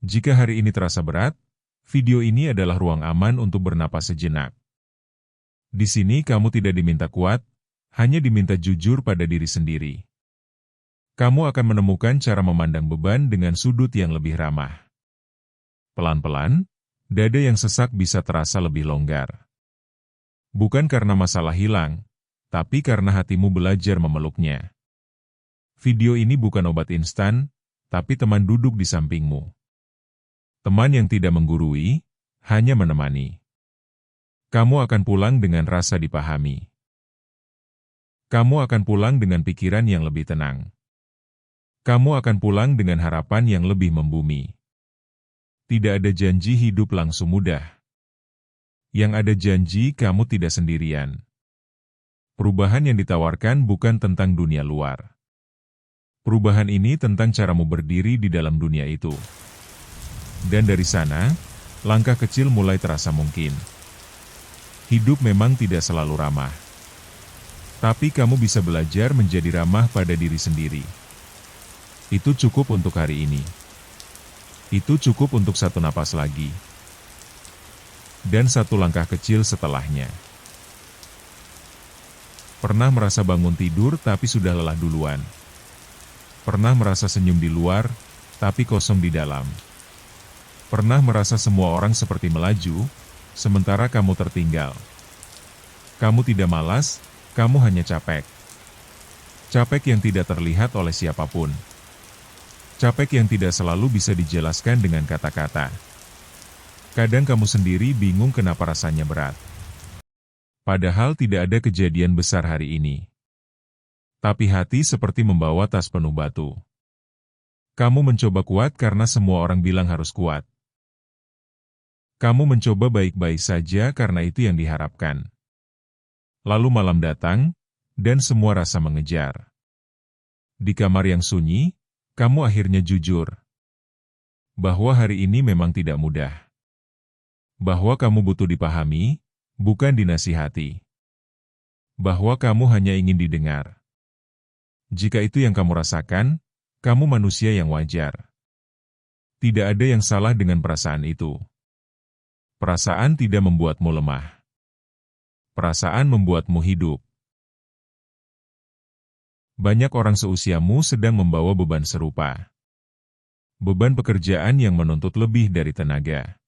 Jika hari ini terasa berat, video ini adalah ruang aman untuk bernapas sejenak. Di sini kamu tidak diminta kuat, hanya diminta jujur pada diri sendiri. Kamu akan menemukan cara memandang beban dengan sudut yang lebih ramah. Pelan-pelan, dada yang sesak bisa terasa lebih longgar. Bukan karena masalah hilang, tapi karena hatimu belajar memeluknya. Video ini bukan obat instan, tapi teman duduk di sampingmu. Teman yang tidak menggurui, hanya menemani. Kamu akan pulang dengan rasa dipahami. Kamu akan pulang dengan pikiran yang lebih tenang. Kamu akan pulang dengan harapan yang lebih membumi. Tidak ada janji hidup langsung mudah. Yang ada janji kamu tidak sendirian. Perubahan yang ditawarkan bukan tentang dunia luar. Perubahan ini tentang caramu berdiri di dalam dunia itu. Dan dari sana, langkah kecil mulai terasa mungkin. Hidup memang tidak selalu ramah. Tapi kamu bisa belajar menjadi ramah pada diri sendiri. Itu cukup untuk hari ini. Itu cukup untuk satu napas lagi. Dan satu langkah kecil setelahnya. Pernah merasa bangun tidur tapi sudah lelah duluan. Pernah merasa senyum di luar, tapi kosong di dalam. Pernah merasa semua orang seperti melaju, sementara kamu tertinggal. Kamu tidak malas, kamu hanya capek. Capek yang tidak terlihat oleh siapapun. Capek yang tidak selalu bisa dijelaskan dengan kata-kata. Kadang kamu sendiri bingung kenapa rasanya berat. Padahal tidak ada kejadian besar hari ini. Tapi hati seperti membawa tas penuh batu. Kamu mencoba kuat karena semua orang bilang harus kuat. Kamu mencoba baik-baik saja karena itu yang diharapkan. Lalu malam datang, dan semua rasa mengejar. Di kamar yang sunyi, kamu akhirnya jujur. Bahwa hari ini memang tidak mudah. Bahwa kamu butuh dipahami, bukan dinasihati. Bahwa kamu hanya ingin didengar. Jika itu yang kamu rasakan, kamu manusia yang wajar. Tidak ada yang salah dengan perasaan itu. Perasaan tidak membuatmu lemah. Perasaan membuatmu hidup. Banyak orang seusiamu sedang membawa beban serupa. Beban pekerjaan yang menuntut lebih dari tenaga.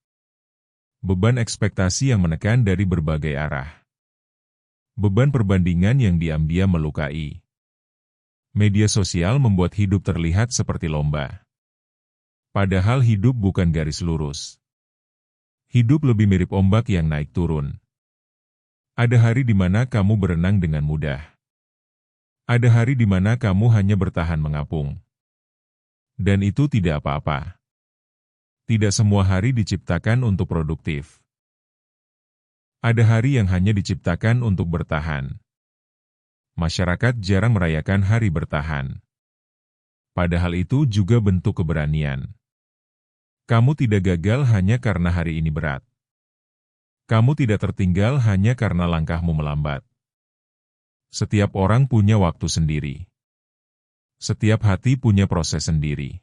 Beban ekspektasi yang menekan dari berbagai arah. Beban perbandingan yang diam-diam melukai. Media sosial membuat hidup terlihat seperti lomba. Padahal hidup bukan garis lurus. Hidup lebih mirip ombak yang naik turun. Ada hari di mana kamu berenang dengan mudah. Ada hari di mana kamu hanya bertahan mengapung. Dan itu tidak apa-apa. Tidak semua hari diciptakan untuk produktif. Ada hari yang hanya diciptakan untuk bertahan. Masyarakat jarang merayakan hari bertahan. Padahal itu juga bentuk keberanian. Kamu tidak gagal hanya karena hari ini berat. Kamu tidak tertinggal hanya karena langkahmu melambat. Setiap orang punya waktu sendiri. Setiap hati punya proses sendiri.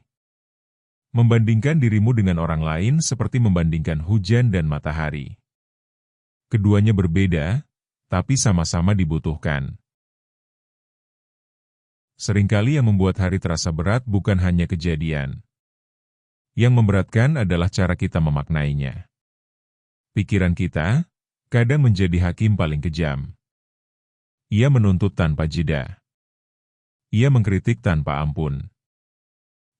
Membandingkan dirimu dengan orang lain seperti membandingkan hujan dan matahari. Keduanya berbeda, tapi sama-sama dibutuhkan. Seringkali yang membuat hari terasa berat bukan hanya kejadian. Yang memberatkan adalah cara kita memaknainya. Pikiran kita kadang menjadi hakim paling kejam. Ia menuntut tanpa jeda. Ia mengkritik tanpa ampun.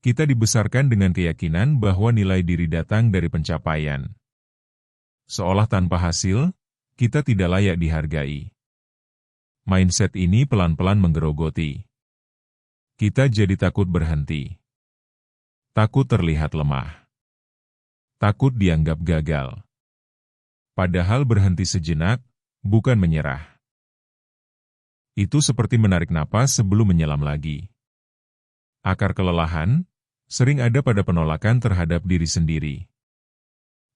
Kita dibesarkan dengan keyakinan bahwa nilai diri datang dari pencapaian. Seolah tanpa hasil, kita tidak layak dihargai. Mindset ini pelan-pelan menggerogoti. Kita jadi takut berhenti. Takut terlihat lemah. Takut dianggap gagal. Padahal berhenti sejenak, bukan menyerah. Itu seperti menarik napas sebelum menyelam lagi. Akar kelelahan sering ada pada penolakan terhadap diri sendiri.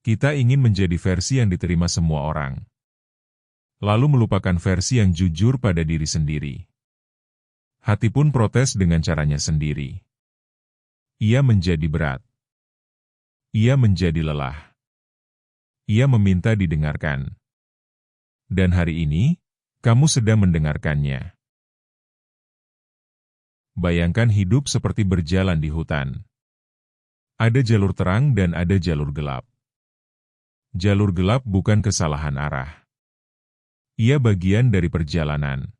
Kita ingin menjadi versi yang diterima semua orang. Lalu melupakan versi yang jujur pada diri sendiri. Hati pun protes dengan caranya sendiri. Ia menjadi berat. Ia menjadi lelah. Ia meminta didengarkan. Dan hari ini, kamu sedang mendengarkannya. Bayangkan hidup seperti berjalan di hutan. Ada jalur terang dan ada jalur gelap. Jalur gelap bukan kesalahan arah. Ia bagian dari perjalanan.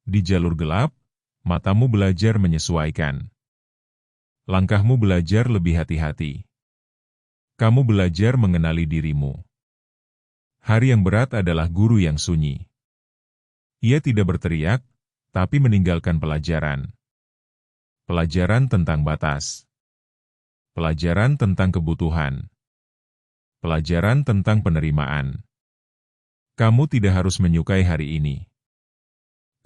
Di jalur gelap, matamu belajar menyesuaikan. Langkahmu belajar lebih hati-hati. Kamu belajar mengenali dirimu. Hari yang berat adalah guru yang sunyi. Ia tidak berteriak, tapi meninggalkan pelajaran. Pelajaran tentang batas. Pelajaran tentang kebutuhan. Pelajaran tentang penerimaan. Kamu tidak harus menyukai hari ini.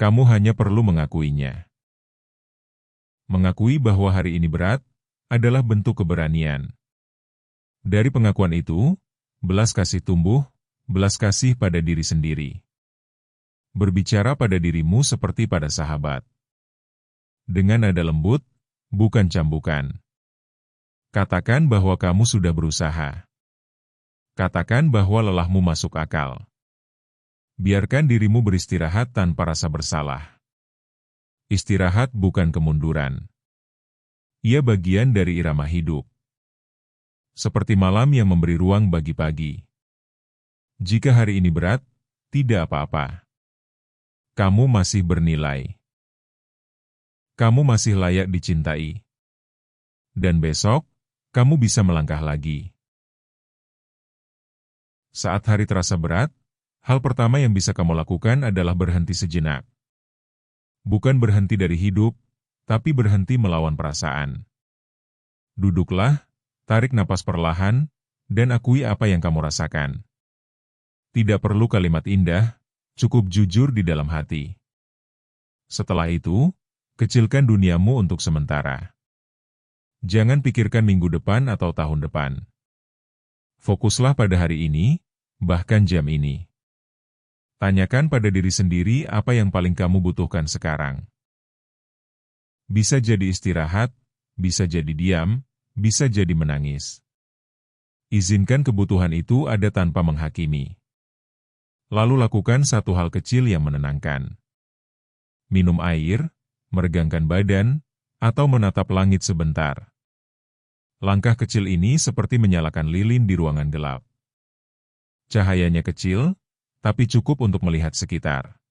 Kamu hanya perlu mengakuinya. Mengakui bahwa hari ini berat adalah bentuk keberanian. Dari pengakuan itu, belas kasih tumbuh, belas kasih pada diri sendiri. Berbicara pada dirimu seperti pada sahabat. Dengan nada lembut, bukan cambukan. Katakan bahwa kamu sudah berusaha. Katakan bahwa lelahmu masuk akal. Biarkan dirimu beristirahat tanpa rasa bersalah. Istirahat bukan kemunduran. Ia bagian dari irama hidup. Seperti malam yang memberi ruang bagi pagi. Jika hari ini berat, tidak apa-apa. Kamu masih bernilai. Kamu masih layak dicintai. Dan besok, kamu bisa melangkah lagi. Saat hari terasa berat, hal pertama yang bisa kamu lakukan adalah berhenti sejenak. Bukan berhenti dari hidup, tapi berhenti melawan perasaan. Duduklah, tarik napas perlahan, dan akui apa yang kamu rasakan. Tidak perlu kalimat indah, cukup jujur di dalam hati. Setelah itu, kecilkan duniamu untuk sementara. Jangan pikirkan minggu depan atau tahun depan. Fokuslah pada hari ini, bahkan jam ini. Tanyakan pada diri sendiri apa yang paling kamu butuhkan sekarang. Bisa jadi istirahat, bisa jadi diam, bisa jadi menangis. Izinkan kebutuhan itu ada tanpa menghakimi. Lalu lakukan satu hal kecil yang menenangkan. Minum air, meregangkan badan, atau menatap langit sebentar. Langkah kecil ini seperti menyalakan lilin di ruangan gelap. Cahayanya kecil, tapi cukup untuk melihat sekitar.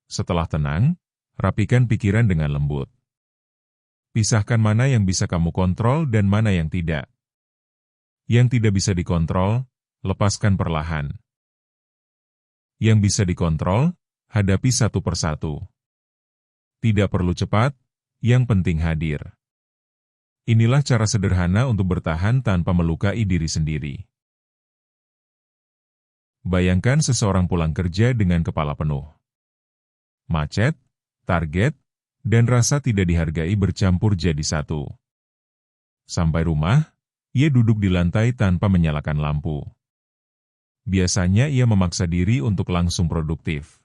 Setelah tenang, rapikan pikiran dengan lembut. Pisahkan mana yang bisa kamu kontrol dan mana yang tidak. Yang tidak bisa dikontrol, lepaskan perlahan. Yang bisa dikontrol, hadapi satu persatu. Tidak perlu cepat, yang penting hadir. Inilah cara sederhana untuk bertahan tanpa melukai diri sendiri. Bayangkan seseorang pulang kerja dengan kepala penuh. Macet, target, dan rasa tidak dihargai bercampur jadi satu. Sampai rumah, ia duduk di lantai tanpa menyalakan lampu. Biasanya ia memaksa diri untuk langsung produktif.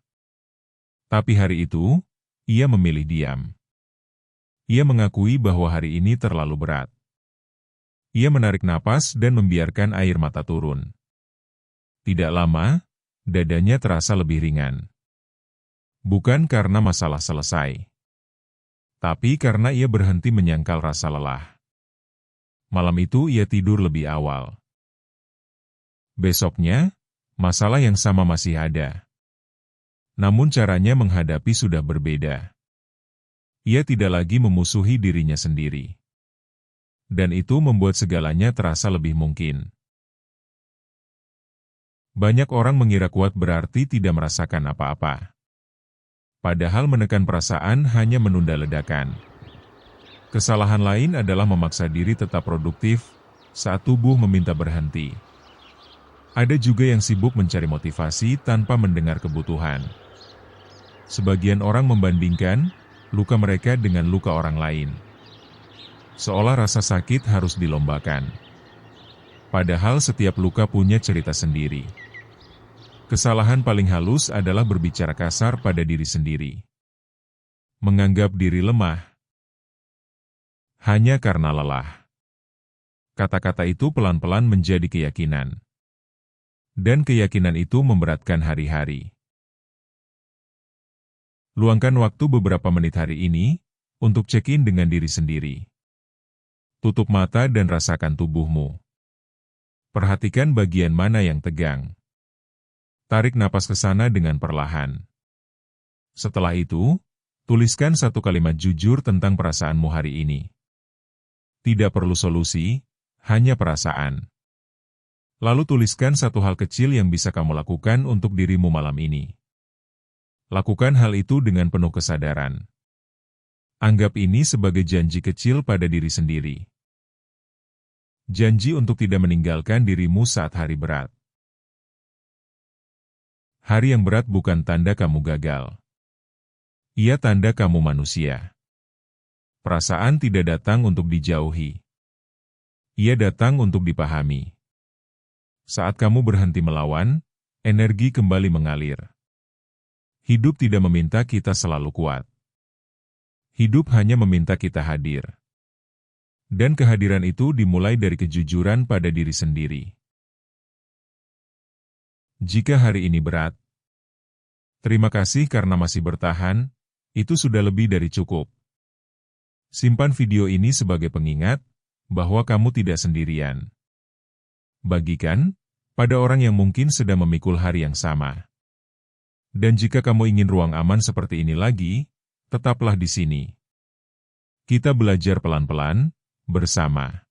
Tapi hari itu, ia memilih diam. Ia mengakui bahwa hari ini terlalu berat. Ia menarik napas dan membiarkan air mata turun. Tidak lama, dadanya terasa lebih ringan. Bukan karena masalah selesai, tapi karena ia berhenti menyangkal rasa lelah. Malam itu ia tidur lebih awal. Besoknya, masalah yang sama masih ada. Namun caranya menghadapi sudah berbeda. Ia tidak lagi memusuhi dirinya sendiri. Dan itu membuat segalanya terasa lebih mungkin. Banyak orang mengira kuat berarti tidak merasakan apa-apa. Padahal menekan perasaan hanya menunda ledakan. Kesalahan lain adalah memaksa diri tetap produktif saat tubuh meminta berhenti. Ada juga yang sibuk mencari motivasi tanpa mendengar kebutuhan. Sebagian orang membandingkan luka mereka dengan luka orang lain. Seolah rasa sakit harus dilombakan. Padahal setiap luka punya cerita sendiri. Kesalahan paling halus adalah berbicara kasar pada diri sendiri. Menganggap diri lemah hanya karena lelah. Kata-kata itu pelan-pelan menjadi keyakinan. Dan keyakinan itu memberatkan hari-hari. Luangkan waktu beberapa menit hari ini untuk check-in dengan diri sendiri. Tutup mata dan rasakan tubuhmu. Perhatikan bagian mana yang tegang. Tarik napas ke sana dengan perlahan. Setelah itu, tuliskan satu kalimat jujur tentang perasaanmu hari ini. Tidak perlu solusi, hanya perasaan. Lalu tuliskan satu hal kecil yang bisa kamu lakukan untuk dirimu malam ini. Lakukan hal itu dengan penuh kesadaran. Anggap ini sebagai janji kecil pada diri sendiri. Janji untuk tidak meninggalkan dirimu saat hari berat. Hari yang berat bukan tanda kamu gagal. Ia tanda kamu manusia. Perasaan tidak datang untuk dijauhi. Ia datang untuk dipahami. Saat kamu berhenti melawan, energi kembali mengalir. Hidup tidak meminta kita selalu kuat. Hidup hanya meminta kita hadir. Dan kehadiran itu dimulai dari kejujuran pada diri sendiri. Jika hari ini berat, terima kasih karena masih bertahan, itu sudah lebih dari cukup. Simpan video ini sebagai pengingat bahwa kamu tidak sendirian. Bagikan pada orang yang mungkin sedang memikul hari yang sama. Dan jika kamu ingin ruang aman seperti ini lagi, tetaplah di sini. Kita belajar pelan-pelan, bersama.